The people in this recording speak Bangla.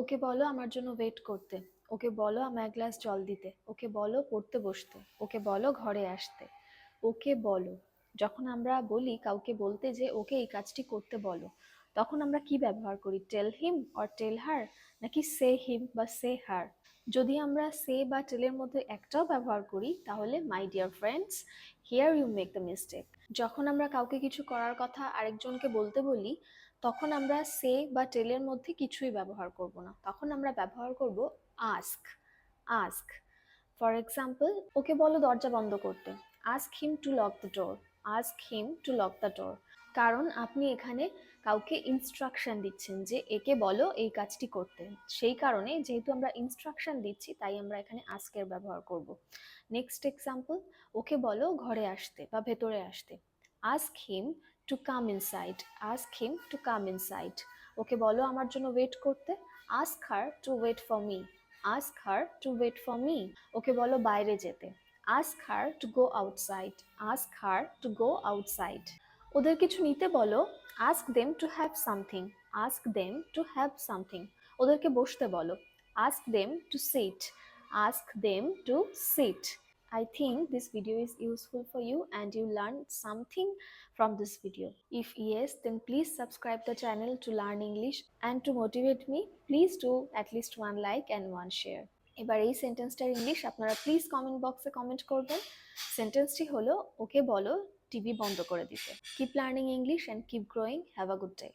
ওকে বলো আমার জন্য ওয়েট করতে, ওকে বলো আমায় এক গ্লাস জল দিতে, ওকে বলো পড়তে বসতে, ওকে বলো ঘরে আসতে। ওকে বলো, যখন আমরা বলি কাউকে বলতে যে ওকে এই কাজটি করতে বলো, তখন আমরা কি ব্যবহার করি? টেল হিম অর টেল হার, নাকি সে হিম বা সে হার? যদি আমরা সে বা টেলের মধ্যে একটাও ব্যবহার করি তাহলে my dear friends, here you make the mistake. যখন আমরা কাউকে কিছু করার কথা আরেকজনকে বলতে বলি, তখন আমরা সে বা টেলের মধ্যে কিছুই ব্যবহার করব না, তখন আমরা ব্যবহার করব আস্ক। আস্ক। ফর এক্সাম্পল, ওকে বলো দরজা বন্ধ করতে, ask him two lock the door. Ask him two lock the door. কারণ আপনি এখানে কাউকে ইনস্ট্রাকশন দিচ্ছেন যে একে বলো এই কাজটি করতে, সেই কারণে যেহেতু আমরা ইনস্ট্রাকশন দিচ্ছি তাই আমরা এখানে আস্কের ব্যবহার করব। নেক্সট এক্সাম্পল, ওকে বলো ঘরে আসতে বা ভেতরে আসতে, ask him to come inside. Ask him to come inside. ওকে বলো আমার জন্য ওয়েট করতে, ask her to wait for me. Ask her to wait for me. ওকে বলো বাইরে যেতে, ask her to go outside. Ask her to go outside. ওদের কিছু নিতে বলো, ask them to have something. Ask them to have something. ওদেরকে বসতে বলো, ask them to sit. Ask them to seat. I think this video is useful for you and you learned something from this video. If yes, then please subscribe the channel to learn English, and to motivate me, please do at least one like and one share. এবার এই সেন্টেন্সটার ইংলিশ আপনারা প্লিজ কমেন্ট বক্সে কমেন্ট করবেন। সেন্টেন্সটি হলো, ওকে বলো টিভি বন্ধ করে দিতে। Keep learning English and keep growing. Have a good day.